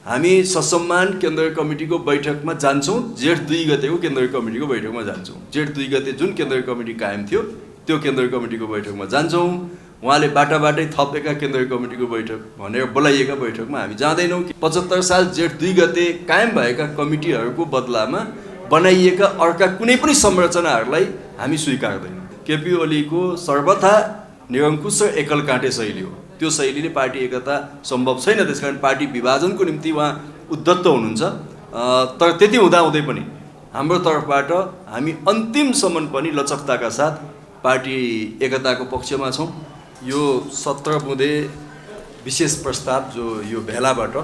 हामी ससम्मान केन्द्रीय कमिटीको बैठकमा जान्छौँ। जेठ 2 गतेको केन्द्रीय कमिटीको बैठकमा जान्छौँ। जेठ 2 गते जुन केन्द्रीय कमिटी कायम थियो त्यो केन्द्रीय कमिटीको बैठकमा जान्छौँ। उहाँले बाटाबाटै थपेका केन्द्रीय कमिटीको बैठक भनेर बोलाइएका बैठकमा हामी जाँदैनौँ। 75 साल जेठ 2 गते कायम भएका कमिटीहरूको बदलामा बनाइएका अर्का कुनै पनि संरचनाहरूलाई हामी स्वीकार्दैनौँ। केपी ओलीको सर्वथा निरङ्कुश र एकल काँटे शैली हो। त्यो शैलीले पार्टी एकता सम्भव छैन। त्यसकारण पार्टी विभाजनको निम्ति उहाँ उद्धत हुनुहुन्छ। तर त्यति हुँदाहुँदै पनि हाम्रो तर्फबाट हामी अन्तिमसम्म पनि लचकताका साथ पार्टी एकताको पक्षमा छौँ। यो 17 बुँदे विशेष प्रस्ताव जो यो भेलाबाट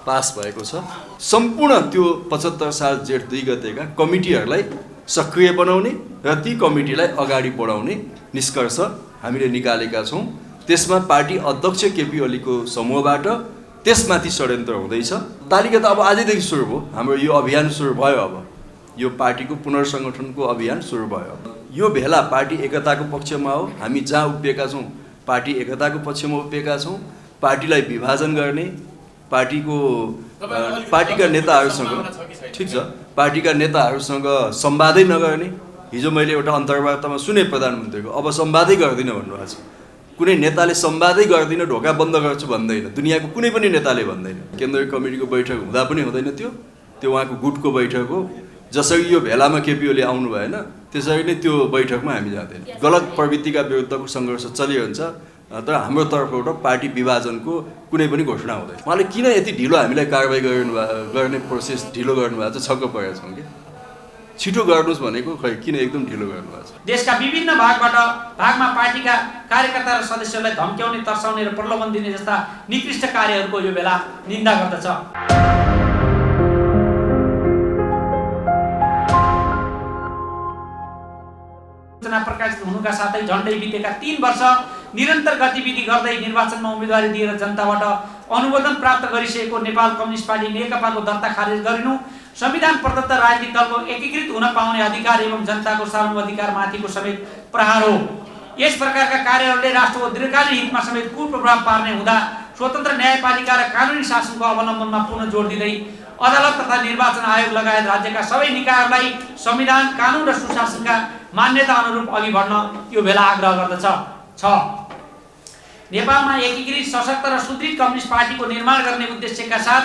पास भएको छ, सम्पूर्ण त्यो 75 साल जेठ 2 गतेका कमिटीहरूलाई सक्रिय बनाउने र ती कमिटीलाई अगाडि बढाउने निष्कर्ष हामीले निकालेका छौँ। त्यसमा पार्टी अध्यक्ष केपी ओलीको समूहबाट त्यसमाथि षड्यन्त्र हुँदैछ। तालिका त अब आजैदेखि सुरु भयो। हाम्रो यो अभियान सुरु भयो। अब यो पार्टीको पुनर्संगठनको अभियान सुरु भयो। यो भेला पार्टी एकताको पक्षमा हो। हामी जहाँ उभिएका छौँ पार्टी एकताको पक्षमा उभिएका छौँ। पार्टीलाई विभाजन गर्ने, पार्टीका नेताहरूसँग ठिक छ, पार्टीका नेताहरूसँग संवादै नगर्ने। हिजो मैले एउटा अन्तर्वार्तामा सुने प्रधानमन्त्रीको, अब संवादै गर्दिन भन्नुभएको छ। कुनै नेताले संवादै गर्दिन, ढोका बन्द गर्छु भन्दैन। दुनियाँको कुनै पनि नेताले भन्दैन। केन्द्रीय कमिटीको बैठक हुँदा पनि हुँदैन। त्यो उहाँको गुटको बैठक हो। जसरी यो भेलामा केपी ओली आउनु भएन त्यसरी नै त्यो बैठकमा हामी जाँदैन। गलत प्रवृत्तिका विरुद्धको सङ्घर्ष चलिरहन्छ। तर हाम्रो तर्फबाट पार्टी विभाजनको कुनै पनि घोषणा हुँदैन। उहाँले किन यति ढिलो हामीलाई कारबाही गर्ने प्रोसेस ढिलो गर्नुभएको छ, छक्क परेका छौँ कि छिटो गर्नुहोस् भनेको खै किन एकदम ढिलो गर्नुभएको छ। देशका विभिन्न भागमा पार्टीका कार्यकर्ता र सदस्यहरूलाई धम्क्याउने, तर्साउने र प्रलोभन दिने जस्ता निकृष्ट कार्यहरूको यो बेला निन्दा गर्दछ। प्रकाशित हुनुका साथै झन्डै बितेका 3 वर्ष निरन्तर गतिविधि गर्दै निर्वाचनमा उम्मेदवारी दिएर जनताबाट अनुमोदन प्राप्त गरिसकेको नेपाल कम्युनिस्ट पार्टी नेकपाको दर्ता खारेज गरिनु, संविधान प्रदत्त राजनीतिक दलको एकीकृत हुन पाउने अधिकार एवं जनताको सार्वभौमिकतामाथिको समेत प्रहार हो। यस प्रकारका कार्यहरूले राष्ट्रको दीर्घकालीन हितमा समेत कुप्रभाव पार्ने हुँदा स्वतन्त्र न्यायपालिका र कानुनी शासनको अवलम्बनमा पुनः जोड दिँदै अदालत तथा निर्वाचन आयोग लगायत राज्यका सबै निकायहरूलाई संविधान, कानुन र सुशासनका मान्यता अनुरूप अघि बढ्न यो बेला आग्रह गर्दछ। 6. नेपालमा एकीकृत सशक्त र सुदृढ कम्युनिस्ट पार्टीको निर्माण गर्ने उद्देश्यका साथ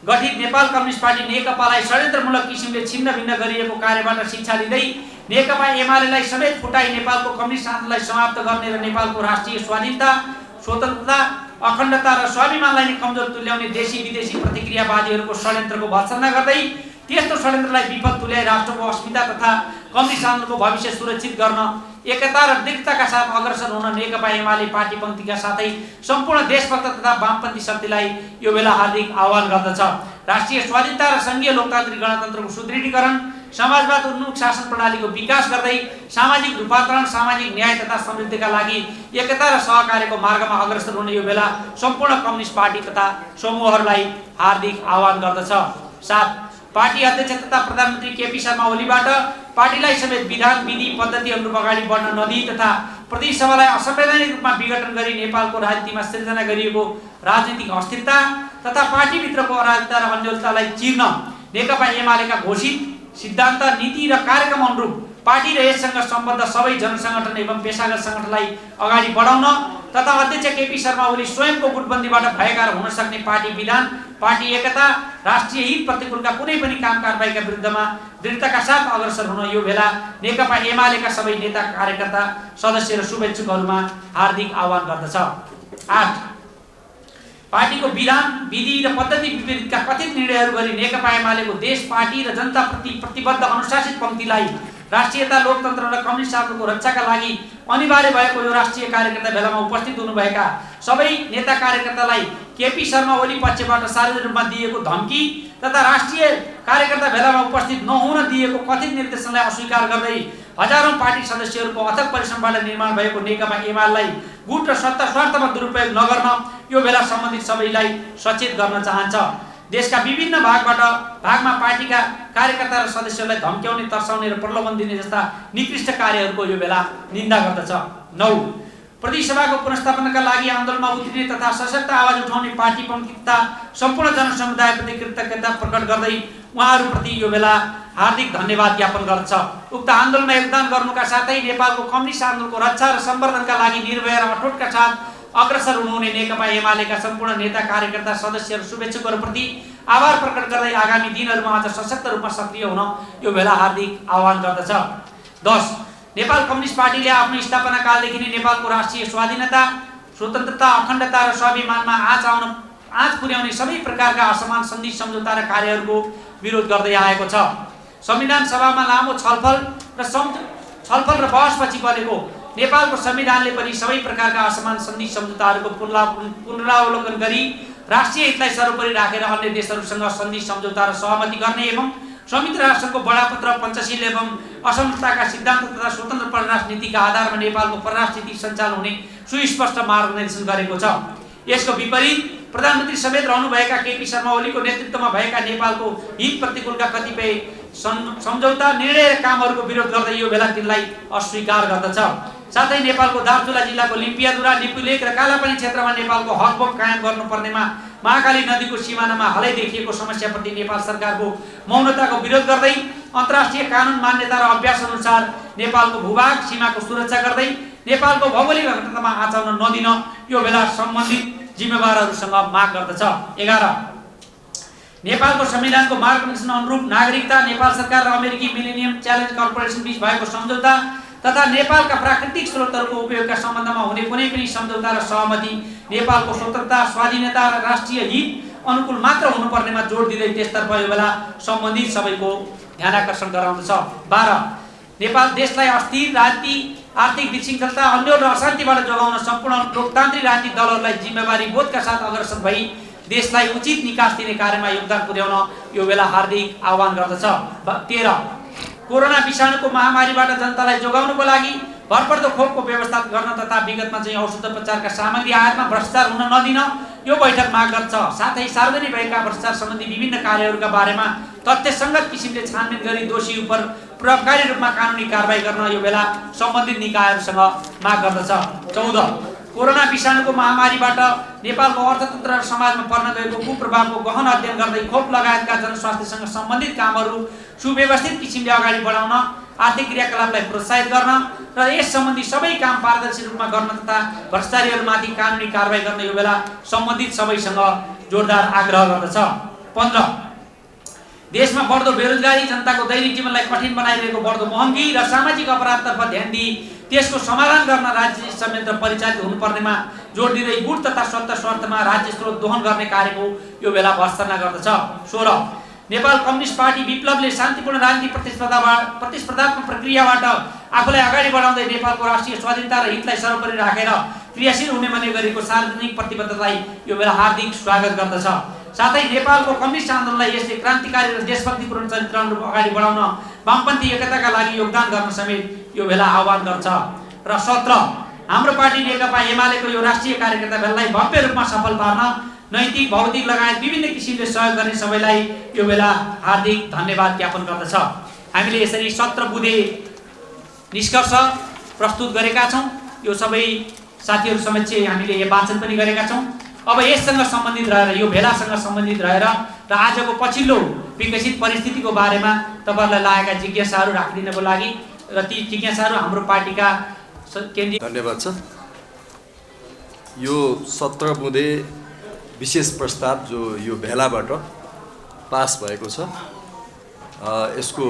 गठित नेपाल कम्युनिस्ट पार्टी नेकपालाई षड्यन्त्रमूलक किसिमले छिन्न भिन्न गरिएको कार्यबाट शिक्षा लिँदै नेकपा एमालेलाई समेत फुटाई नेपालको कम्युनिस्ट शासनलाई समाप्त गर्ने र नेपालको राष्ट्रिय स्वाधीनता, स्वतन्त्रता, अखण्डता र स्वाभिमानलाई नै कमजोर तुल्याउने देशी विदेशी प्रतिक्रियावादीहरूको षड्यन्त्रको भर्त्सना गर्दै त्यस्तो षड्यन्त्रलाई विफल तुल्याई राष्ट्रको अस्मिता तथा कम्युनिस्ट शासनको भविष्य सुरक्षित गर्न एकता र दृढताका साथ अग्रसर हुन नेकपा एमाले पार्टी पङ्क्तिका साथै सम्पूर्ण देशभक्त तथा वामपन्थी शक्तिलाई यो बेला हार्दिक आह्वान गर्दछ। राष्ट्रिय स्वाधीनता र संघीय लोकतान्त्रिक गणतन्त्रको सुदृढीकरण, समाजवाद उन्मुख शासन प्रणालीको विकास गर्दै सामाजिक रूपान्तरण, सामाजिक न्याय तथा समृद्धिका लागि एकता र सहकार्यको मार्गमा अग्रसर हुने यो बेला सम्पूर्ण कम्युनिस्ट पार्टी तथा समूहहरूलाई हार्दिक आह्वान गर्दछ। 7. पार्टी अध्यक्ष तथा प्रधानमन्त्री केपी शर्मा ओलीबाट पार्टीलाई समेत विधान, विधि, पद्धति अनुरूप अगाडि बढ्न नदिई तथा प्रदेश सभालाई असंवैधानिक रूपमा विघटन गरी नेपालको राजनीतिमा सिर्जना गरिएको राजनीतिक अस्थिरता तथा पार्टीभित्रको अराजकता र अन्योलतालाई चिर्न नेकपा एमालेका घोषित सिद्धान्त, नीति र कार्यक्रम अनुरूप पार्टी र यससँग सम्बद्ध सबै जनसङ्गठन एवं पेशागत सङ्गठनलाई अगाडि बढाउन तथा अध्यक्ष केपी शर्मा ओली स्वयंको गुटबन्दीबाट भयकार हुन सक्ने पार्टी विधान, पार्टी एकता, राष्ट्रिय हित प्रतिकूलका कुनै पनि काम कारबाहीका विरुद्धमा दृढताका साथ अग्रसर हुन यो बेला नेकपा एमालेका सबै नेता, कार्यकर्ता, सदस्य र शुभेच्छुकहरूमा हार्दिक आह्वान गर्दछ। 8. पार्टीको विधान, विधि र पद्धति विपरीतका कथित निर्णयहरू गरी नेकपा एमालेको देश, पार्टी र जनताप्रति प्रतिबद्ध अनुशासित पङ्क्तिलाई राष्ट्रियता, लोकतन्त्र र कम्युनिस्ट शासनको रक्षाका लागि अनिवार्य भएको यो राष्ट्रिय कार्यकर्ता भेलामा उपस्थित हुनुभएका सबै नेता कार्यकर्तालाई केपी शर्मा ओली पक्षबाट सार्वजनिक रूपमा दिएको धम्की तथा राष्ट्रिय कार्यकर्ता भेलामा उपस्थित नहुन दिएको कथित निर्देशनलाई अस्वीकार गर्दै हजारौं पार्टी सदस्यहरूको अथक परिश्रमबाट निर्माण भएको नेकपा एमालेलाई गुट र सत्ता स्वार्थमा दुरुपयोग नगर्न यो बेला सम्बन्धित सबैलाई सचेत गर्न चाहन्छ। देशका विभिन्न भागमा पार्टीका कार्यकर्ता र सदस्यहरूलाई धम्क्याउने, तर्साउने र प्रलोभन दिने जस्ता निकृष्ट कार्यहरूको यो बेला निन्दा गर्दछ। 9. प्रतिसभाको पुनर्स्थापनाका लागि आन्दोलनमा उत्रिने तथा सशक्त आवाज उठाउने पार्टी प्रमुख तथा सम्पूर्ण जनसमुदायप्रति कृतज्ञता प्रकट गर्दै उहाँहरूप्रति यो बेला हार्दिक धन्यवाद ज्ञापन गर्छ। उक्त आन्दोलनमा योगदान गर्नुका साथै नेपालको कम्युनिस्ट आन्दोलनको रक्षा र सम्वर्धनका लागि निर्भय र अठोटका साथ अग्रसर हुनुहुने नेकपा एमालेका सम्पूर्ण नेता कार्यकर्ता सदस्य र शुभेच्छुकहरूप्रति आभार प्रकट गर्दै आगामी दिनहरूमा अझ सशक्त रूपमा सक्रिय हुन यो बेला हार्दिक आह्वान गर्दछ। 10. नेपाल कम्युनिस्ट पार्टीले आफ्नो स्थापना कालदेखि नै नेपालको राष्ट्रिय स्वाधीनता, स्वतन्त्रता, अखण्डता र स्वाभिमानमा आँच पुर्याउने सबै प्रकारका असमान सन्धि सम्झौता र कार्यहरूको विरोध गर्दै आएको छ। संविधान सभामा लामो छलफल र बहसपछि बनेको नेपालको संविधानले पनि सबै प्रकारका असमान सन्धि सम्झौताहरूको पुनरावलोकन गरी राष्ट्रिय हितलाई सर्वोपरि राखेर अन्य देशहरूसँग सन्धि सम्झौता र सहमति गर्ने एवं संयुक्त राष्ट्रको बडापत्र पञ्चशील एवं असमताका सिद्धान्त तथा स्वतन्त्र परराष्ट्र नीतिका आधारमा नेपालको परराष्ट्र नीति सञ्चालन हुने सुस्पष्ट मार्गदर्शन गरेको छ। यसको विपरीत प्रधानमन्त्री समेत रहनुभएका केपी शर्मा ओलीको नेतृत्वमा भएका नेपालको हित प्रतिकूलका कतिपय सम्झौता, निर्णय र कामहरूको विरोध गर्दै यो बेला तिनलाई अस्वीकार गर्दछ। साथै नेपालको दार्चुला जिल्लाको लिम्पियादुरा, लिपुलेक र कालापानी क्षेत्रमा नेपालको हकभोग कायम गर्नुपर्नेमा महाकाली नदीको सिमानामा हालै देखिएको समस्याप्रति नेपाल सरकारको मौनताको विरोध गर्दै अन्तर्राष्ट्रिय कानुन मान्यता र अभ्यास अनुसार नेपालको भूभाग सीमाको सुरक्षा गर्दै नेपालको भौगोलिक अखण्डतामा आँचाउन नदिन यो बेला सम्बन्धित जिम्मेवारहरूसँग माग गर्दछ। 11. नेपालको संविधानको मार्गदर्शन अनुरूप नागरिकता, नेपाल सरकार र अमेरिकी मिलेनियम च्यालेन्ज कर्पोरेसन बीच भएको सम्झौता तथा नेपालका प्राकृतिक स्रोतहरूको उपयोगका सम्बन्धमा हुने कुनै पनि सम्झौता र सहमति नेपालको स्वतन्त्रता, स्वाधीनता र राष्ट्रिय हित अनुकूल मात्र हुनुपर्नेमा जोड दिँदै त्यसतर्फ यो बेला सम्बन्धित सबैको ध्यानाकर्षण गराउँदछ। 12. नेपाल देशलाई अस्थिर राजनीति, आर्थिक विशृङ्खलता, अन्यल र अशान्तिबाट जोगाउन सम्पूर्ण लोकतान्त्रिक राजनीतिक दलहरूलाई जिम्मेवारी बोधका साथ अग्रसर भई देशलाई उचित निकास दिने कार्यमा योगदान पुर्याउन यो बेला हार्दिक आह्वान गर्दछ। 13. कोरोना विषाणुको महामारीबाट जनतालाई जोगाउनको लागि भरपर्दो खोपको व्यवस्था गर्न तथा विगतमा चाहिँ औषधोपचारका सामग्री आयातमा भ्रष्टाचार हुन नदिन यो बैठक माग गर्छ। साथै सार्वजनिक भएका भ्रष्टाचार सम्बन्धी विभिन्न कार्यहरूका बारेमा तथ्यसङ्गत किसिमले छानबिन गरी दोषी उप प्रभावकारी रूपमा कानुनी कारबाही गर्न यो बेला सम्बन्धित निकायहरूसँग माग गर्दछ। 14. कोरोना विषाणुको महामारीबाट नेपालको अर्थतन्त्र र समाजमा पर्न गएको कुप्रभावको गहन अध्ययन गर्दै खोप लगायतका जनस्वास्थ्यसँग सम्बन्धित कामहरू सुव्यवस्थित किसिमले अगाडि बढाउन, आर्थिक क्रियाकलापलाई प्रोत्साहित गर्न र यस सम्बन्धी सबै काम पारदर्शी रूपमा गर्न तथा भ्रष्टाचारीहरूमाथि कानुनी कारबाही गर्न यो बेला सम्बन्धित सबैसँग जोरदार आग्रह गर्दछ। 15. देशमा बढ्दो बेरोजगारी, जनताको दैनिक जीवनलाई कठिन बनाइरहेको बढ्दो महँगी र सामाजिक अपराधतर्फ ध्यान दिई त्यसको समाधान गर्न राज्य समेत परिचालित हुनुपर्नेमा जोड दिँदै गुण तथा सत्ता स्वार्थमा राज्य स्रोत दोहन गर्ने कार्यको यो बेला भर्त्सना गर्दछ। 16. नेपाल कम्युनिस्ट पार्टी विप्लवले शान्तिपूर्ण राजनीतिक प्रतिस्पर्धात्मक प्रक्रियाबाट आफूलाई अगाडि बढाउँदै नेपालको राष्ट्रिय स्वाधीनता र हितलाई सर्वोपरि राखेर क्रियाशील हुने भन्ने गरेको सार्वजनिक प्रतिबद्धतालाई यो बेला हार्दिक स्वागत गर्दछ। साथै नेपालको कम्युनिस्ट आन्दोलनलाई यसले क्रान्तिकारी र देशभक्तिपूर्ण चरित्र अनुरूप अगाडि बढाउन वामपन्थी एकताका लागि योगदान गर्न समेत यो बेला आह्वान गर्छ। र 17. हाम्रो पार्टी नेकपा एमालेको यो राष्ट्रिय कार्यकर्ता भेलालाई भव्य रूपमा सफल पार्न नैतिक, भौतिक लगायत विभिन्न किसिमले सहयोग गर्ने सबैलाई यो बेला हार्दिक धन्यवाद ज्ञापन गर्दछ। हामीले यसरी 17 बुँदे निष्कर्ष प्रस्तुत गरेका छौँ। यो सबै साथीहरू समक्ष हामीले यो वाचन पनि गरेका छौँ। अब यससँग सम्बन्धित रहेर, यो भेलासँग सम्बन्धित रहेर र आजको पछिल्लो विकसित परिस्थितिको बारेमा तपाईँहरूलाई लागेका जिज्ञासाहरू राखिदिनको लागि र ती जिज्ञासाहरू हाम्रो पार्टीका केन्द्रीय धन्यवाद छ। यो 17 बुँदे विशेष प्रस्ताव जो यो भेलाबाट पास भएको छ, यसको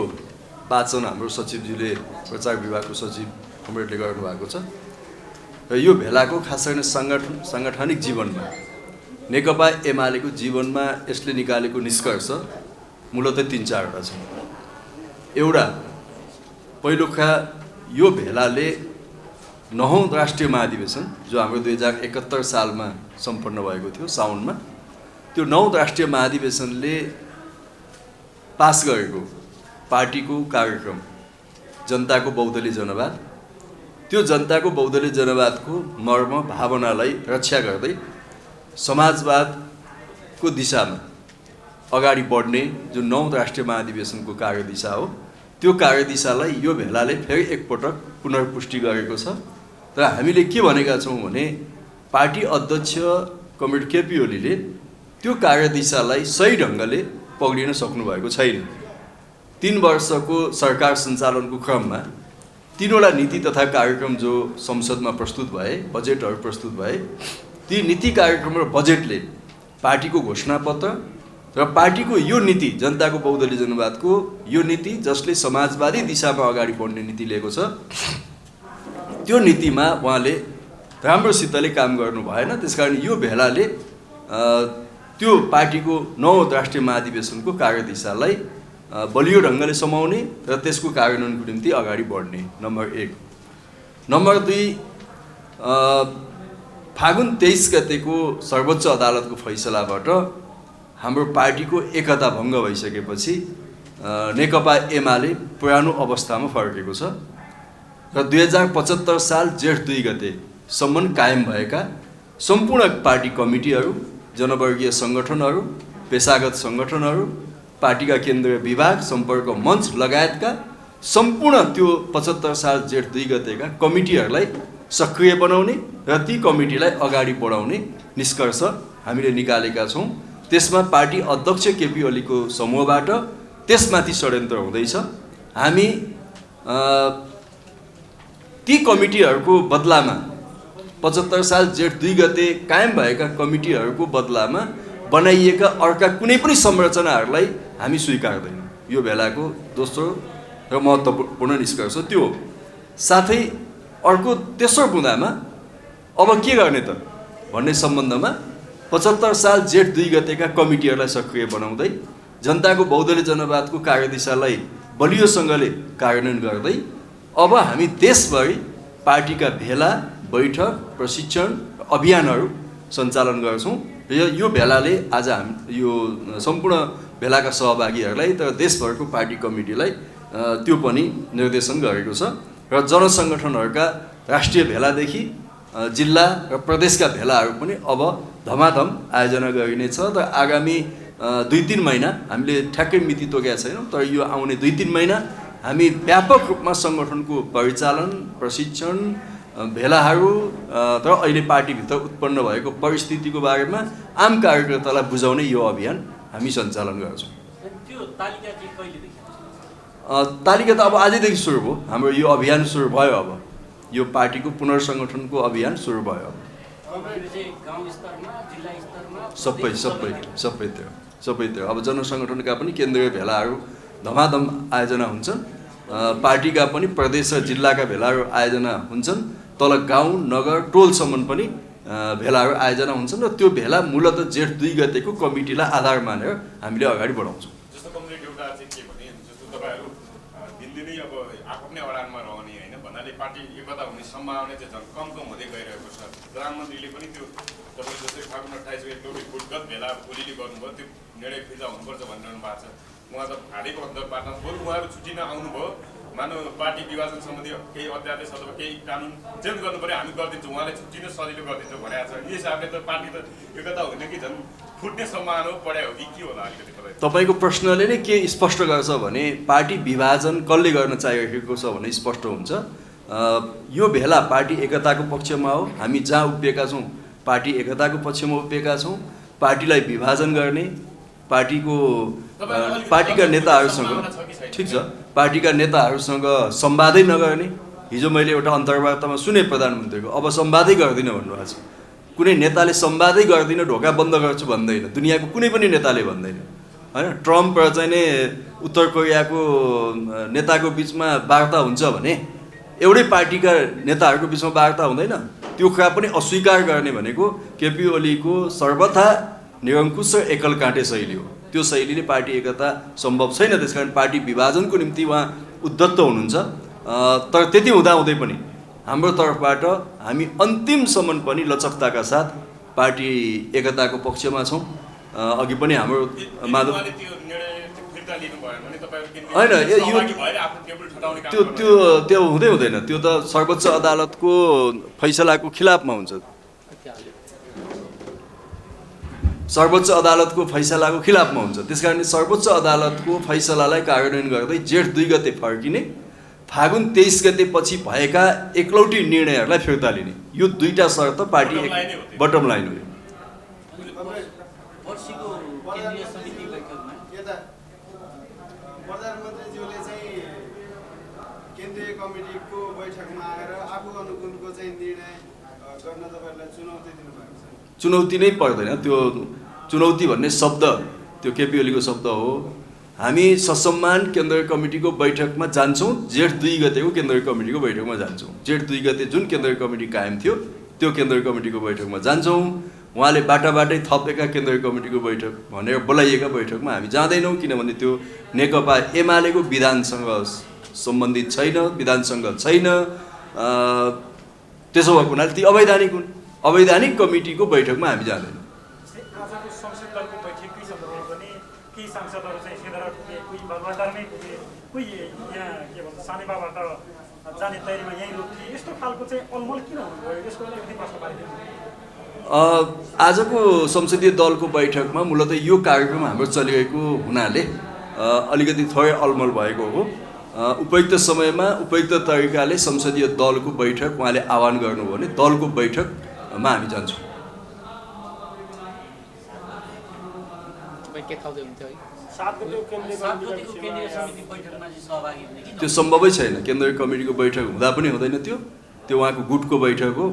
वाचन हाम्रो सचिवजीले, प्रचार विभागको सचिव कमरेडले गर्नुभएको छ। र यो भेलाको खास गरी साङ्गठनिक जीवनमा, नेकपा एमालेको जीवनमा यसले निकालेको निष्कर्ष मूलतः 3-4वटा छ। एउटा, पहिलोका यो भेलाले 9औं राष्ट्रिय महाधिवेशन जो हाम्रो 2071 सालमा सम्पन्न भएको थियो साउनमा, त्यो 9औं राष्ट्रिय महाधिवेशनले पास गरेको पार्टीको कार्यक्रम जनताको बहुदलीय जनवाद, त्यो जनताको बहुदलीय जनवादको मर्म भावनालाई रक्षा गर्दै समाजवादको दिशामा अगाडि बढ्ने जुन 9औं राष्ट्रिय महाधिवेशनको कार्यदिशा हो, त्यो कार्यदिशालाई यो भेलाले फेरि एकपटक पुनर्पुष्टि गरेको छ तर हामीले के भनेका छौँ भने पार्टी अध्यक्ष कमरेड केपी ओलीले त्यो कार्यदिशालाई सही ढङ्गले पक्रिन सक्नुभएको छैन। 3 वर्षको सरकार सञ्चालनको क्रममा 3वटा नीति तथा कार्यक्रम जो संसदमा प्रस्तुत भए, बजेटहरू प्रस्तुत भए, ती नीति कार्यक्रम र बजेटले पार्टीको घोषणापत्र र पार्टीको यो नीति, जनताको बहुदलीय जनवादको यो नीति जसले समाजवादी दिशामा अगाडि बढ्ने नीति लिएको छ, त्यो नीतिमा उहाँले राम्रोसितले काम गर्नु भएन। त्यसकारण यो भेलाले त्यो पार्टीको 9औं राष्ट्रिय महाधिवेशनको कार्यदिशालाई बलियो ढङ्गले समाउने र त्यसको कार्यान्वयनको निम्ति अगाडि बढ्ने, नम्बर 1। नम्बर 2, फागुन 23 गतेको सर्वोच्च अदालतको फैसलाबाट हाम्रो पार्टीको एकता भङ्ग भइसकेपछि नेकपा एमाले पुरानो अवस्थामा फर्केको छ र 2075 साल जेठ 2 गतेसम्म कायम भएका सम्पूर्ण पार्टी कमिटीहरू, जनवर्गीय सङ्गठनहरू, पेसागत सङ्गठनहरू, पार्टीका केन्द्रीय विभाग, सम्पर्क मञ्च लगायतका सम्पूर्ण त्यो 75 साल जेठ 2 गतेका कमिटीहरूलाई सक्रिय बनाउने र ती कमिटीलाई अगाडि बढाउने निष्कर्ष हामीले निकालेका छौँ। त्यसमा पार्टी अध्यक्ष केपी ओलीको समूहबाट त्यसमाथि षड्यन्त्र हुँदैछ। हामी ती कमिटीहरूको बदलामा 75 साल जेठ 2 गते कायम भएका कमिटीहरूको बदलामा बनाइएका अर्का कुनै पनि संरचनाहरूलाई हामी स्वीकार्दैनौँ। यो भेलाको दोस्रो र महत्त्वपूर्ण निष्कर्ष त्यो हो। साथै अर्को तेस्रो बुँदामा अब के गर्ने त भन्ने सम्बन्धमा 75 साल जेठ 2 गतेका कमिटीहरूलाई सक्रिय बनाउँदै जनताको बहुदलीय जनवादको कार्यदिशालाई बलियोसँगले कार्यान्वयन गर्दै अब हामी देशभरि पार्टीका भेला, बैठक, प्रशिक्षण, अभियानहरू सञ्चालन गर्छौँ। यो भेलाले आज हामी यो सम्पूर्ण भेलाका सहभागीहरूलाई तर देशभरको पार्टी कमिटीलाई त्यो पनि निर्देशन गरेको छ र जनसङ्गठनहरूका राष्ट्रिय भेलादेखि जिल्ला र प्रदेशका भेलाहरू पनि अब धमाधम आयोजना गरिनेछ। र आगामी 2-3 महिना हामीले ठ्याक्कै मिति तोकेका छैनौँ, तर यो आउने 2-3 महिना हामी व्यापक रूपमा सङ्गठनको परिचालन, प्रशिक्षण, भेलाहरू र अहिले पार्टीभित्र उत्पन्न भएको परिस्थितिको बारेमा आम कार्यकर्तालाई बुझाउने यो अभियान हामी सञ्चालन गर्छौँ। त्यो तालिका चाहिँ कहिलेदेखि? तालिका त अब आजैदेखि सुरु भयो। हाम्रो यो अभियान सुरु भयो। अब यो पार्टीको पुनर्सङ्गठनको अभियान सुरु भयो। सबैतिर अब जनसङ्गठनका पनि केन्द्रीय भेलाहरू धमाधम आयोजना हुन्छन्, पार्टीका पनि प्रदेश र जिल्लाका भेलाहरू आयोजना हुन्छन्, तल गाउँ नगर टोलसम्म पनि भेलाहरू आयोजना हुन्छन् र त्यो भेला मूलतः जेठ 2 गतेको कमिटीलाई आधार मानेर हामीले अगाडि बढाउँछौँ। जस्तो कमिटी एउटा चाहिँ के भने जस्तो तपाईँहरू दिनदिनै अब आफ्नै अडानमा रहने होइन भन्नाले पार्टी एकता हुने सम्भावना चाहिँ झन् कम हुँदै गइरहेको छ। प्रधानमन्त्रीले पनि त्यो तपाईँले जस्तै फागुन 28 गते फुटगत भेला ओलीले गर्नुभयो, त्यो निर्णय फिर्ता हुनुपर्छ भनिरहनु भएको छ। उहाँ त हालेको अन्तर्वार्ता बरु उहाँहरू छुट्टिन आउनुभयो, मानव पार्टी विभाजन सम्बन्धी केही अध्यादेश अथवा केही कानुन चेन्ज गर्नु पऱ्यो, हामी गरिदिन्छौँ, उहाँले छुट्टिन सजिलो गरिदिन्छौँ भनेको छ। यस हिसाबले त पार्टी त एकता हुने कि झन् फुट्ने सम्भावना पढाइ हो कि के होला? अलिकति तपाईँको प्रश्नले नै के स्पष्ट गर्छ भने पार्टी विभाजन कसले गर्न चाहिरहेको छ भने स्पष्ट हुन्छ। यो भेला पार्टी एकताको पक्षमा हो। हामी जहाँ उभिएका छौँ पार्टी एकताको पक्षमा उभिएका छौँ। पार्टीलाई विभाजन गर्ने पार्टीका नेताहरूसँग ठिक छ, पार्टीका नेताहरूसँग संवादै नगर्ने। हिजो मैले एउटा अन्तर्वार्तामा सुने प्रधानमन्त्रीको, अब संवादै गर्दिनँ भन्नुभएको छ। कुनै नेताले संवादै गर्दिनँ, ढोका बन्द गर्छु भन्दैन, दुनियाँको कुनै पनि नेताले भन्दैन होइन। ट्रम्प र चाहिँ नै उत्तर कोरियाको नेताको बिचमा वार्ता हुन्छ भने एउटै पार्टीका नेताहरूको बिचमा वार्ता हुँदैन। त्यो कुरा पनि अस्वीकार गर्ने भनेको केपी ओलीको सर्वथा निरङ्कुश र एकल काँटे शैली हो। त्यो शैलीले पार्टी एकता सम्भव छैन। त्यसकारण पार्टी विभाजनको निम्ति उहाँ उद्धत हुनुहुन्छ। तर त्यति हुँदाहुँदै पनि हाम्रो तर्फबाट हामी अन्तिमसम्म पनि लचकताका साथ पार्टी एकताको पक्षमा छौँ। अघि पनि हाम्रो माधव होइन, त्यो हुँदैन। त्यो त सर्वोच्च अदालतको फैसलाको खिलाफमा हुन्छ। सर्वोच्च अदालतको फैसलाको खिलाफमा हुन्छ। त्यसकारण सर्वोच्च अदालतको फैसलालाई कार्यान्वयन गर्दै जेठ 2 गते फर्किने फागुन 23 गतेपछि भएका एकलौटी निर्णयहरूलाई फिर्ता लिने, यो दुईटा शर्त पार्टी बटम लाइन हो। प्रधानमन्त्रीज्यूले चाहिँ केन्द्रीय कमिटीको बैठकमा आएर आफू अनुकूलको चाहिँ निर्णय गर्न तपाईँहरूलाई चुनौती दिनुभएको छ। चुनौती नै पर्दैन, त्यो चुनौती भन्ने शब्द त्यो केपी ओलीको शब्द हो। हामी ससम्मान केन्द्रीय कमिटीको बैठकमा जान्छौँ, जेठ 2 गतेको केन्द्रीय कमिटीको बैठकमा जान्छौँ। जेठ 2 गते जुन केन्द्रीय कमिटी कायम थियो त्यो केन्द्रीय कमिटीको बैठकमा जान्छौँ। उहाँले बाटाबाटै थपेका केन्द्रीय कमिटीको बैठक भनेर बोलाइएका बैठकमा हामी जाँदैनौँ, किनभने त्यो नेकपा एमालेको विधानसँग सम्बन्धित छैन, विधानसँग छैन। त्यसो भएको हुनाले ती अवैधानिक हुन्। अवैधानिक कमिटीको बैठकमा हामी जाँदैनौँ। आजको संसद दलको बैठककै सन्दर्भमा पनि केही सांसदहरू चाहिँ सिधै कोही बजारमै पुगे, कोही यहाँ के भन्छ सानेपाबाट जाने तयारीमा यहीँ रोकिए, यस्तो खालको चाहिँ अलमल किन हुनुभयो? यसको अलिकति प्रश्न पारिदिनु। आजको संसदीय दलको बैठकमा मूलतः यो कार्यक्रम हाम्रो चलिरहेको हुनाले अलिकति थोरै अलमल भएको हो। उपयुक्त समयमा उपयुक्त तरिकाले संसदीय दलको बैठक उहाँले आह्वान गर्नुभयो भने दलको बैठकमा हामी जान्छौँ। त्यो सम्भवै छैन। केन्द्रीय कमिटीको बैठक हुँदा पनि हुँदैन, त्यो उहाँको गुटको बैठक हो।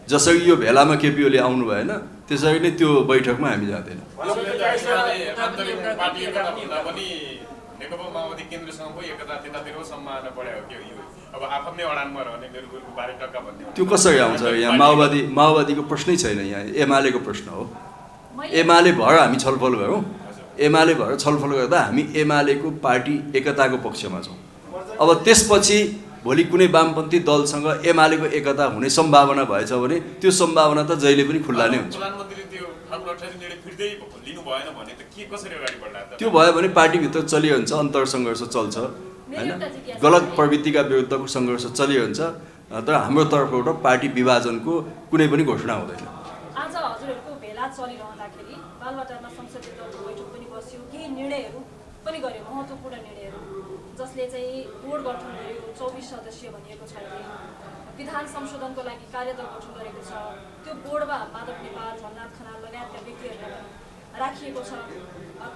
जसरी यो भेलामा केपी ओली आउनु भएन त्यसरी नै त्यो बैठकमा हामी जाँदैनौँ। नेकपा माओवादी केन्द्रसँग पो एकता त्यतातिरको सम्भावना बढायो के यो अब आफ्नै अडानमा रहने मेरो बारे टक्का भन्ने त्यो कसरी आउँछ? यहाँ माओवादीको प्रश्नै छैन, यहाँ एमालेको प्रश्न हो। एमाले भएर हामी छलफल गरौँ। एमाले भएर छलफल गर्दा हामी एमालेको पार्टी एकताको पक्षमा छौँ। अब त्यसपछि भोलि कुनै वामपन्थी दलसँग एमालेको एकता हुने सम्भावना भएछ भने त्यो सम्भावना त जहिले पनि खुल्ला नै हुन्छ। प्रधानमन्त्रीले त्यो फागुन 28 निर्णय फिर्दै लिनु भएन भने त के कसरी अगाडि बढ्ला त? त्यो भयो भने पार्टीभित्र चलिरहन्छ, अन्तर सङ्घर्ष चल्छ हैन, गलत प्रवृत्तिका विरुद्धको सङ्घर्ष चलिरहन्छ। तर हाम्रो तर्फबाट पार्टी विभाजनको कुनै पनि घोषणा हुँदैन। आज हजुरहरूको भेला चलिरहँदाखेरि बालवाटारमा संसदीय दलको बैठक पनि बस्यो, केही निर्णयहरू पनि गर्यो, महत्त्वपूर्ण निर्णयहरू, जसले चाहिँ बोर्ड गठन गर्यो, 24 सदस्य भनिएको छ। विधान संशोधनको लागि कार्यदल गठन गरेको छ। त्यो बोर्डमा माधव नेपाल, झलनाथ खनाल लगायतका व्यक्तिहरूलाई राखिएको छ।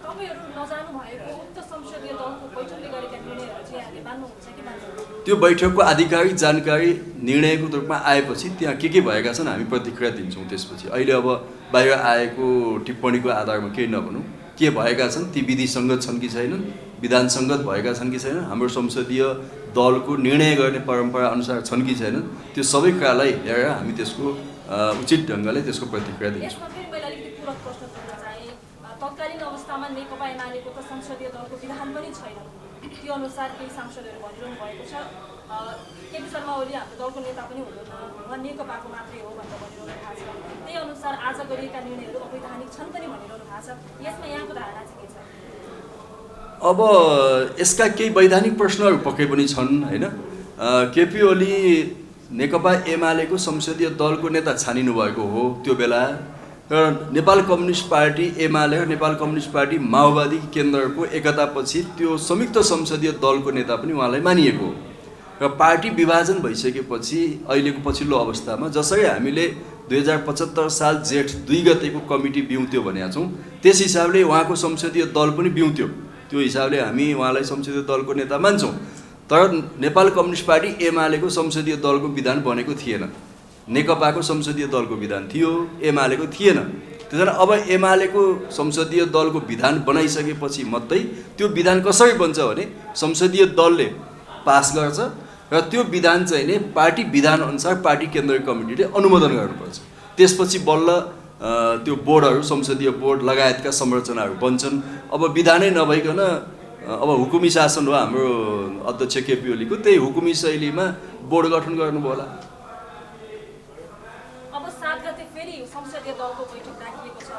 तपाईँहरू नजानु भएको उक्त संसदीय दलको बैठकले गरेका निर्णयहरू चाहिँ यहाँले मान्नुहुन्छ कि मान्नुहुन्न? त्यो बैठकको आधिकारिक जानकारी निर्णयको रूपमा आएपछि त्यहाँ के भएका छन् हामी प्रतिक्रिया दिन्छौँ। त्यसपछि अहिले अब बाहिर आएको टिप्पणीको आधारमा केही नभनौँ। के भएका छन् ती विधिसङ्गत छन् कि छैनन्, विधानसङ्गत भएका छन् कि छैनन्, हाम्रो संसदीय दलको निर्णय गर्ने परम्परा अनुसार छन् कि छैनन्, त्यो सबै कुरालाई हेरेर हामी त्यसको उचित ढङ्गले त्यसको प्रतिक्रिया दिन्छौँ। तत्कालीन अवस्थामा नेकपा एमालेको त संसदीय दलको विधान पनि छैन। त्यो अनुसार केही सांसदहरू भनिरहनु भएको छ केपी शर्मा ओली हाम्रो दलको नेता पनि हुनुहुन्न, उहाँ नेकपाको मात्रै हो भनेर भनिरहनु भएको छ। त्यही अनुसार आज गरिएका निर्णयहरू अवैधानिक छन् पनि भनिरहनु भएको छ। यसमा यहाँको धारणा चाहिँ के छ? अब यसका केही वैधानिक प्रश्नहरू पक्कै पनि छन् हैन। केपी ओली नेकपा एमालेको संसदीय दलको नेता छानिनु भएको हो त्यो बेला, र नेपाल कम्युनिस्ट पार्टी एमाले र नेपाल कम्युनिस्ट पार्टी माओवादी केन्द्रको एकतापछि त्यो संयुक्त संसदीय दलको नेता पनि उहाँलाई मानिएको हो। र पार्टी विभाजन भइसकेपछि अहिलेको पछिल्लो अवस्थामा जसरी हामीले 2075 साल जेठ 2 गतेको कमिटी बिउत्यो भनेका छौँ, त्यस हिसाबले उहाँको संसदीय दल पनि बिउत्यो। त्यो हिसाबले हामी उहाँलाई संसदीय दलको नेता मान्छौँ। तर नेपाल कम्युनिस्ट पार्टी एमालेको संसदीय दलको विधान बनेको थिएन। नेकपाको संसदीय दलको विधान थियो, एमालेको थिएन। त्यसैले अब एमालेको संसदीय दलको विधान बनाइसकेपछि मात्रै त्यो विधान कसरी बन्छ भने संसदीय दलले पास गर्छ र त्यो विधान चाहिँ नै पार्टी विधान अनुसार पार्टी केन्द्रीय कमिटीले अनुमोदन गर्नुपर्छ। त्यसपछि बल्ल त्यो बोर्डहरू संसदीय बोर्ड लगायतका संरचनाहरू बन्छन्। अब विधानै नभइकन अब हुकुमी शासन हो हाम्रो अध्यक्ष केपी ओलीको, त्यही हुकुमी शैलीमा बोर्ड गठन गर्नुभयो होला। अब 7 गते फेरि संसदीय दलको बैठक राखिएको छ।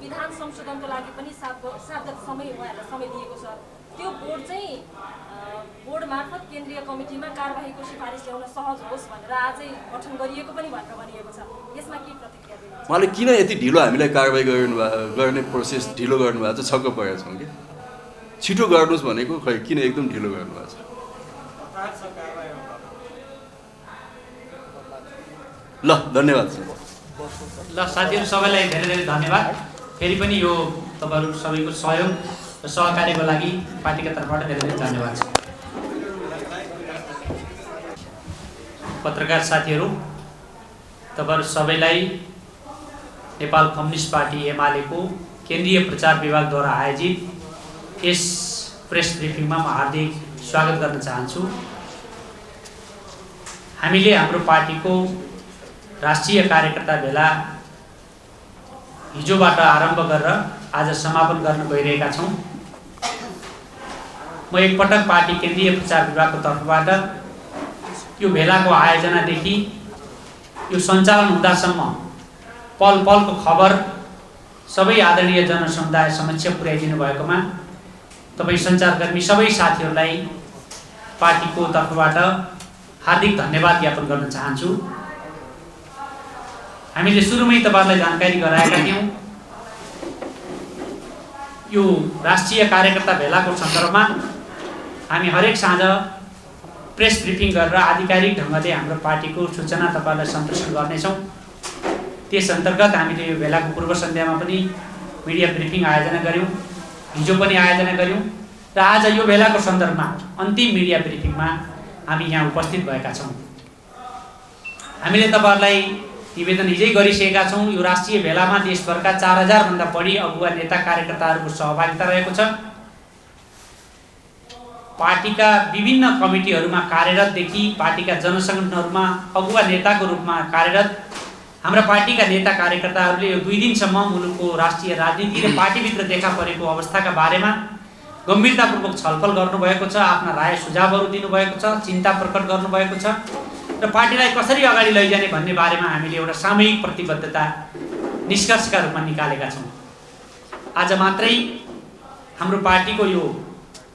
विधान संशोधनको लागि पनि 7 गते समय उहाँहरूलाई समय दिएको छ। त्यो बोर्ड चाहिँ बोर्ड मार्फत केन्द्रीय कमिटीमा कारबाहीको सिफारिस ल्याउन सहज होस् भनेर आजै गठन गरिएको पनि भनेर भनिएको छ। यसमा के प्रतिक्रिया दिनुहुन्छ? उहाँले किन यति ढिलो हामीलाई कारबाही गर्ने प्रोसेस ढिलो गर्नुभएको छ, छक्क परेका छौँ कि। छिटो गर्नुहोस् भनेको खै किन एकदम ढिलो गर्नुभएको छ? ल धन्यवाद सर। ल साथीहरू सबैलाई धेरै धेरै धन्यवाद। फेरि पनि यो तपाईँहरू सबैको सहयोग र सहकार्यको लागि पार्टीका तर्फबाट धेरै धेरै धन्यवाद छ। पत्रकार साथीहरू, तपाईँहरू सबैलाई नेपाल कम्युनिस्ट पार्टी एमालेको केन्द्रीय प्रचार विभागद्वारा आयोजित यस प्रेस ब्रिफिङमा म हार्दिक स्वागत गर्न चाहन्छु। हामीले हाम्रो पार्टीको राष्ट्रिय कार्यकर्ता भेला हिजोबाट आरम्भ गरेर आज समापन गर्न गइरहेका छौँ। म एकपटक पार्टी केन्द्रीय प्रचार विभागको तर्फबाट यो भेलाको आयोजनादेखि यो सञ्चालन हुँदासम्म पल पलको खबर सबै आदरणीय जनसमुदाय समक्ष पुर्याइदिनु भएकोमा तपाईँ सञ्चारकर्मी सबै साथीहरूलाई पार्टीको तर्फबाट हार्दिक धन्यवाद ज्ञापन गर्न चाहन्छु। हामीले सुरुमै तपाईँहरूलाई जानकारी गराएका थियौँ, यो राष्ट्रिय कार्यकर्ता भेलाको सन्दर्भमा हामी हरेक साँझ प्रेस ब्रिफिङ गरेर आधिकारिक ढङ्गले हाम्रो पार्टीको सूचना तपाईँहरूलाई सम्प्रेषण गर्नेछौँ। त्यस अन्तर्गत हामीले यो भेलाको पूर्व सन्ध्यामा पनि मिडिया ब्रिफिङ आयोजना गऱ्यौँ, हिजो पनि आयोजना गऱ्यौँ र आज यो भेलाको सन्दर्भमा अन्तिम मिडिया ब्रिफिङमा हामी यहाँ उपस्थित भएका छौँ। हामीले तपाईँहरूलाई निवेदन हिजै गरिसकेका छौँ। यो राष्ट्रिय भेलामा देशभरका 4000 भन्दा बढी अगुवा नेता कार्यकर्ताहरूको सहभागिता रहेको छ। पार्टीका विभिन्न कमिटीहरूमा कार्यरतदेखि पार्टीका जनसङ्गठनहरूमा अगुवा नेताको रूपमा कार्यरत हाम्रा पार्टीका नेता कार्यकर्ताहरूले यो 2 दिनसम्म मुलुकको राष्ट्रिय राजनीति र पार्टीभित्र देखा परेको अवस्थाका बारेमा गम्भीरतापूर्वक छलफल गर्नुभएको छ, आफ्ना राय सुझावहरू दिनुभएको छ, चिन्ता प्रकट गर्नुभएको छ र पार्टीलाई कसरी अगाडि लैजाने भन्ने बारेमा हामीले एउटा सामूहिक प्रतिबद्धता निष्कर्षका रूपमा निकालेका छौँ। आज मात्रै हाम्रो पार्टीको यो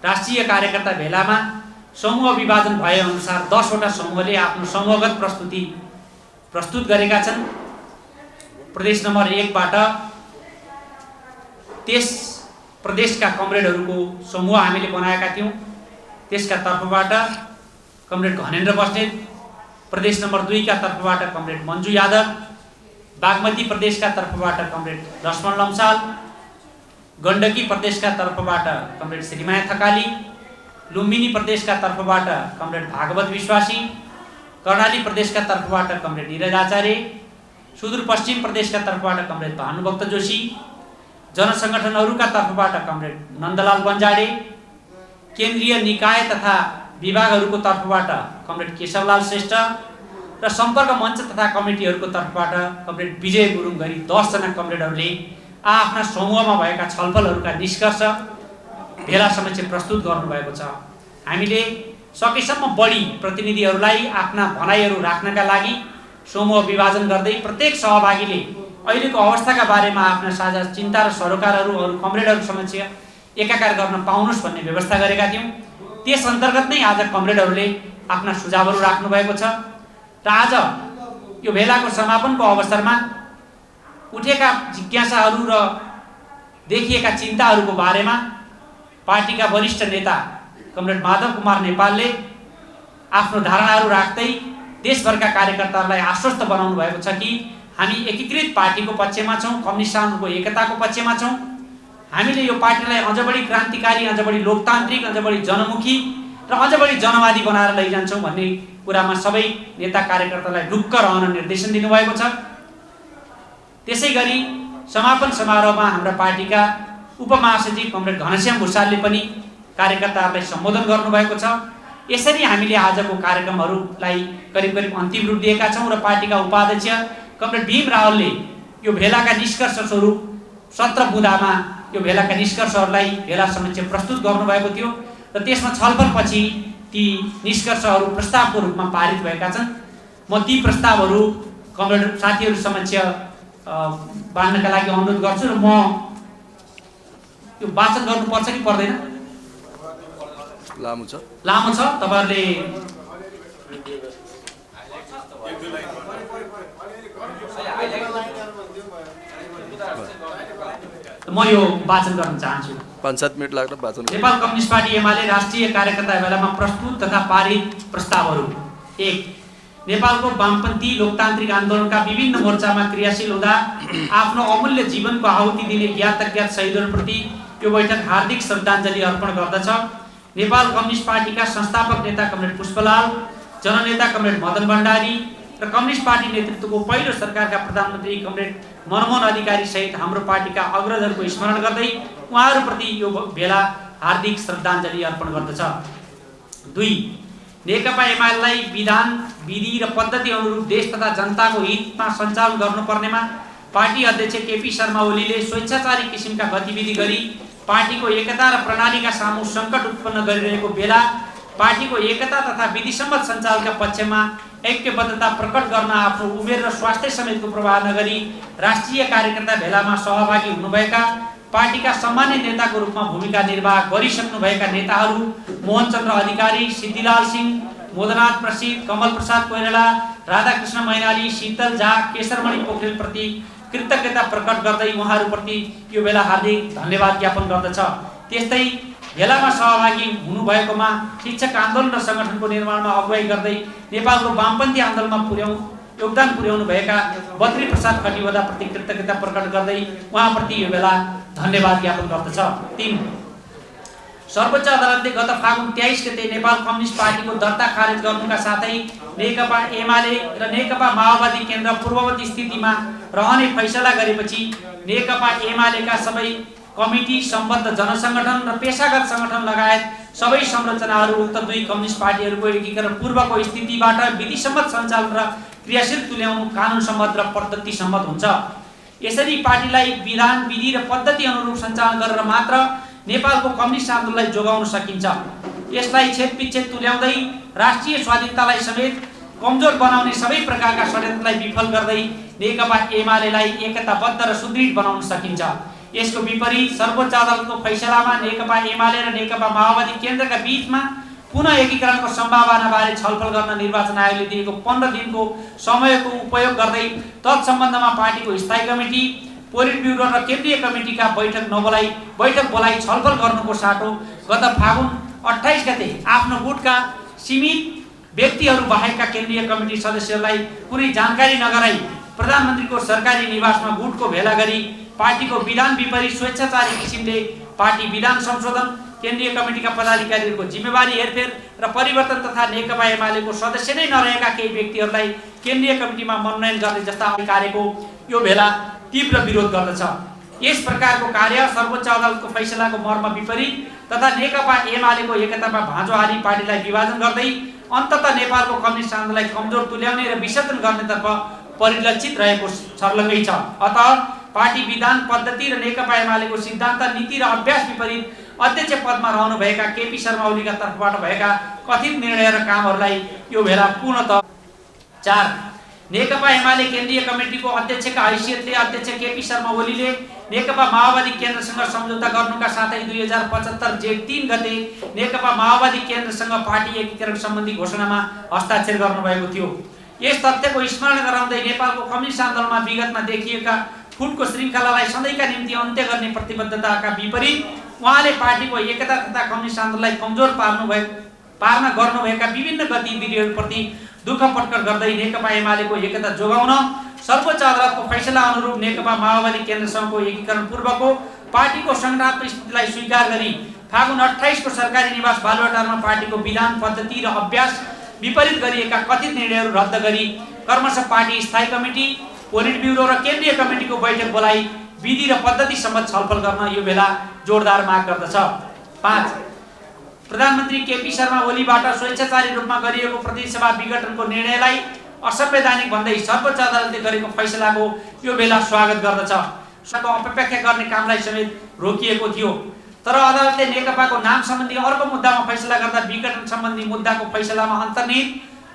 राष्ट्रिय कार्यकर्ता भेलामा समूह विभाजन भए अनुसार 10 वटा समूहले आफ्नो समूहगत प्रस्तुत गरेका छन्। प्रदेश नम्बर 1 बाट त्यस प्रदेशका कमरेडहरूको समूह हामीले बनाएका थियौँ। त्यसका तर्फबाट कमरेड घनेन्द्र बस्नेत, प्रदेश नम्बर 2 का तर्फबाट कमरेड मन्जु यादव, बागमती प्रदेशका तर्फबाट कमरेड लक्ष्मण लम्साल, गण्डकी प्रदेशका तर्फबाट कमरेड श्रीमाया थकाली, लुम्बिनी प्रदेशका तर्फबाट कमरेड भागवत विश्वासी, कर्णाली प्रदेशका तर्फबाट कमरेड निरज आचार्य, सुदूरपश्चिम प्रदेशका तर्फबाट कमरेड भानुभक्त जोशी, जनसङ्गठनहरूका तर्फबाट कमरेड नन्दलाल बन्जाडे, केन्द्रीय निकाय तथा विभागहरूको तर्फबाट कमरेड केशवलाल श्रेष्ठ र सम्पर्क मञ्च तथा कमिटीहरूको तर्फबाट कमरेड विजय गुरुङ गरी 10 जना कमरेडहरूले आफ्ना समूहमा भएका छलफलहरूका निष्कर्ष भेला समक्ष प्रस्तुत गर्नुभएको छ। हामीले सकेसम्म बढी प्रतिनिधिहरूलाई आफ्ना भनाइहरू राख्नका लागि समूह विभाजन गर्दै प्रत्येक सहभागीले अहिलेको अवस्थाका बारेमा आफ्ना साझा चिन्ता र सरोकारहरू अरू कमरेडहरू समक्ष एकाकार गर्न पाउनुहोस् भन्ने व्यवस्था गरेका थियौँ। त्यस अन्तर्गत नै आज कमरेडहरूले आफ्ना सुझावहरू राख्नुभएको छ र आज यो भेलाको समापनको अवसरमा उठेका जिज्ञासाहरू र देखिएका चिन्ताहरूको बारेमा पार्टीका वरिष्ठ नेता कमरेड माधव कुमार नेपालले आफ्नो धारणाहरू राख्दै देशभरका कार्यकर्ताहरूलाई आश्वस्त बनाउनु भएको छ कि हामी एकीकृत पार्टीको पक्षमा छौँ, कम्युनिस्टहरूको एकताको पक्षमा छौँ। हामीले यो पार्टीलाई अझ बढी क्रान्तिकारी, अझ बढी लोकतान्त्रिक, अझ बढी जनमुखी र अझ बढी जनवादी बनाएर लैजान्छौँ भन्ने कुरामा सबै नेता कार्यकर्तालाई ढुक्क रहन निर्देशन दिनुभएको छ। त्यसै गरी समापन समारोहमा हाम्रा पार्टीका उपमहासचिव कमरेड घनश्याम भुषालले पनि कार्यकर्ताहरूलाई सम्बोधन गर्नुभएको छ। यसरी हामीले आजको कार्यक्रमहरूलाई करिब करिब अन्तिम रूप दिएका छौँ र पार्टीका उपाध्यक्ष कमरेड भीम रावलले यो भेलाका निष्कर्ष स्वरूप 17 बुँदामा यो भेलाका निष्कर्षहरूलाई भेला समक्ष प्रस्तुत गर्नुभएको थियो र त्यसमा छलफलपछि ती निष्कर्षहरू प्रस्तावको रूपमा पारित भएका छन्। म ती प्रस्तावहरू कमरेड साथीहरू समक्ष बाँड्नका लागि अनुरोध गर्छु र म यो वाचन गर्नुपर्छ कि पर्दैन? लामो छ तपाईँहरूले म यो वाचन गर्न चाहन्छु। 5-7 मिनट लाग्छ वाचन। नेपाल कम्युनिस्ट पार्टी एमाले राष्ट्रिय कार्यकर्ता भेलामा प्रस्तुत तथा पारित प्रस्तावहरू। 1. नेपालको वामपन्थी लोकतान्त्रिक आन्दोलनका विभिन्न मोर्चामा क्रियाशील हुँदा आफ्नो अमूल्य जीवनको आहुति दिने ज्ञात अज्ञात शहीदहरूप्रति यो बैठक हार्दिक श्रद्धाञ्जली अर्पण गर्दछ। नेपाल कम्युनिस्ट पार्टीका संस्थापक नेता कमरेड पुष्पलाल, जननेता कमरेड मदन भण्डारी र कम्युनिस्ट पार्टी नेतृत्वको पहिलो सरकारका प्रधानमन्त्री कमरेड मनमोहन अधिकारी सहित हाम्रो पार्टीका अग्रजहरूको स्मरण गर्दै उहाँहरूप्रति यो बेला हार्दिक श्रद्धाञ्जली अर्पण गर्दछ। 2. नेकपा एमालेलाई विधान, विधि र पद्धति अनुरूप देश तथा जनताको हितमा सञ्चालन गर्नुपर्नेमा पार्टी अध्यक्ष केपी शर्मा ओलीले स्वेच्छाचारी किसिमका गतिविधि गरी पार्टीको एकता र प्रणालीका सामु सङ्कट उत्पन्न गरिरहेको बेला पार्टीको एकता तथा विधिसम्मत सञ्चालनका पक्षमा ऐक्यबद्धता प्रकट गर्न आफ्नो उमेर र स्वास्थ्य समेतको प्रवाह नगरी राष्ट्रिय कार्यकर्ता भेलामा सहभागी हुनुभएका पार्टीका सामान्य नेताको रूपमा भूमिका निर्वाह गरिसक्नुभएका नेताहरू मोहनचन्द्र अधिकारी, सिद्धिलाल सिंह, मोदनाथ प्रसिद्ध, कमल प्रसाद कोइराला, राधाकृष्ण मैनाली, शीतल झा, केशरमणि पोखरेलप्रति कृतज्ञता प्रकट गर्दै उहाँहरूप्रति यो बेला हार्दिक धन्यवाद ज्ञापन गर्दछ। त्यस्तै भेलामा सहभागी हुनुभएकोमा शिक्षक आन्दोलन र सङ्गठनको निर्माणमा अगुवाई गर्दै नेपालको वामपन्थी आन्दोलनमा योगदान पुर्याउनु भएका बद्री प्रसाद खटिवदाप्रति कृतज्ञता प्रकट गर्दै उहाँप्रति यो बेला धन्यवाद ज्ञापन गर्दछ। 3. सर्वोच्च अदालतले गत फागुन 23 गते नेपाल कम्युनिस्ट पार्टीको दर्ता खारेज गर्नुका साथै नेकपा एमाले र नेकपा माओवादी केन्द्र पूर्ववर्ती स्थितिमा रहने फैसला गरेपछि नेकपा एमालेका सबै कमिटी, सम्बद्ध जनसङ्गठन र पेशागत सङ्गठन लगायत सबै संरचनाहरू उक्त 2 कम्युनिस्ट पार्टीहरूको एकीकरण पूर्वको स्थितिबाट विधिसम्मत सञ्चालन र क्रियाशील तुल्याउनु कानुन सम्मत र पद्धति सम्मत हुन्छ। यसरी पार्टीलाई विधान, विधि र पद्धति अनुरूप सञ्चालन गरेर मात्र नेपालको कम्युनिस्ट आन्दोलनलाई जोगाउन सकिन्छ। यसलाई छेदविच्छेद तुल्याउँदै राष्ट्रिय स्वाधीनतालाई समेत कमजोर बनाउने सबै प्रकारका षड्यन्त्रलाई विफल गर्दै नेकपा एमालेलाई एकताबद्ध र सुदृढ बनाउन सकिन्छ। यसको विपरीत सर्वोच्च अदालतको फैसलामा नेकपा एमाले र नेकपा माओवादी केन्द्रका बीचमा पुनः एकीकरणको सम्भावनाबारे छलफल गर्न निर्वाचन आयोगले दिएको 15 दिनको समयको उपयोग गर्दै तत्सम्बन्धमा पार्टीको स्थायी कमिटी, पोलिट ब्युरो र केन्द्रीय कमिटीका बैठक बोलाई छलफल गर्नुको साटो गत फागुन 28 गते आफ्नो गुटका सीमित व्यक्तिहरू बाहेकका केन्द्रीय कमिटी सदस्यहरूलाई कुनै जानकारी नगराई प्रधानमन्त्रीको सरकारी निवासमा गुटको भेला गरी पार्टीको विधान विपरीत स्वेच्छाचारी किसिमले पार्टी विधान संशोधन, केन्द्रीय कमिटीका पदाधिकारीहरूको जिम्मेवारी हेरफेर र परिवर्तन तथा नेकपा एमालेको सदस्य नै नरहेका केही व्यक्तिहरूलाई केन्द्रीय कमिटीमा मनोनयन गर्ने जस्ता कार्यको यो भेला तीव्र विरोध गर्दछ। यस प्रकारको कार्य सर्वोच्च अदालतको फैसलाको मर्म विपरीत तथा नेकपा एमालेको एकतामा भाँजो हाली पार्टीलाई विभाजन गर्दै अन्ततः नेपालको कम्युनिस्ट आन्दोलनलाई कमजोर तुल्याउने र विसर्जन गर्नेतर्फ परिलक्षित रहेको सर्लङ्गै छ। अतः पार्टी विधान, पद्धति र नेकपा एमालेको सिद्धान्त, नीति र अभ्यास विपरीत अध्यक्ष पदमा रहनुभएका केपी शर्मा ओलीका तर्फबाट भएका कथित निर्णय र कामहरूलाई यो भेला पूर्णतः 4. नेकपा एमाले केन्द्रीय कमिटीको अध्यक्षका हैसियतले अध्यक्ष केपी शर्मा ओलीले नेकपा माओवादी केन्द्रसँग सम्झौता गर्नुका साथै 2075 जेठ 3 गते नेकपा माओवादी केन्द्रसँग पार्टी एकीकरण सम्बन्धी घोषणामा हस्ताक्षर गर्नुभएको थियो। यस तथ्यको स्मरण गराउँदै नेपालको कम्युनिस्ट आन्दोलनमा विगतमा देखिएका फुटको श्रृङ्खलालाई सधैँका निम्ति अन्त्य गर्ने प्रतिबद्धताका विपरीत उहाँले पार्टीको एकता तथा कम्युनिस्ट आन्दोलनलाई कमजोर पार्न गर्नुभएका विभिन्न गतिविधिहरूप्रति दुःख प्रकट गर्दै नेकपा एमालेको एकता जोगाउन सर्वोच्च अदालतको फैसला अनुरूप नेकपा माओवादी केन्द्रसँगको एकीकरण पूर्वको पार्टीको संघात्मक स्थितिलाई स्वीकार गरी फागुन 28 को सरकारी निवास बालुवाटारमा पार्टीको विधान, पद्धति र अभ्यास विपरीत गरिएका कथित निर्णयहरू रद्द गरी कर्मशः पार्टी स्थायी कमिटी, पोलिट ब्युरो र केन्द्रीय कमिटीको बैठक बोलाई विधि र पद्धति सम्बन्धी छलफल गर्न यो बेला जोरदार माग गर्दछ। 5. प्रधानमन्त्री केपी शर्मा ओलीबाट स्वेच्छाचारी रूपमा गरिएको प्रतिनिधि विघटनको निर्णयलाई असंवैधानिक भन्दै सर्वोच्च अदालतले गरेको फैसलाको यो बेला स्वागत गर्दछ। सको अपव्याख्या गर्ने कामलाई समेत रोकिएको थियो, तर अदालतले नेकपाको नाम सम्बन्धी अर्को मुद्दामा फैसला गर्दा विघटन सम्बन्धी मुद्दाको फैसलामा अन्तर्निहित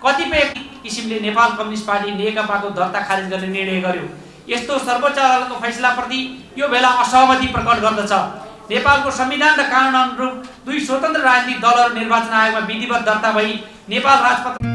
कतिपय किसिमले नेपाल कम्युनिस्ट पार्टी नेकपाको दर्ता खारेज गर्ने निर्णय गर्यो। यस्तो सर्वोच्च अदालतको फैसलाप्रति यो बेला असहमति प्रकट गर्दछ। नेपालको संविधान र कानुन अनुरूप 2 स्वतन्त्र राजनीतिक दलहरू निर्वाचन आयोगमा विधिवत दर्ता भई नेपाल राजपत्र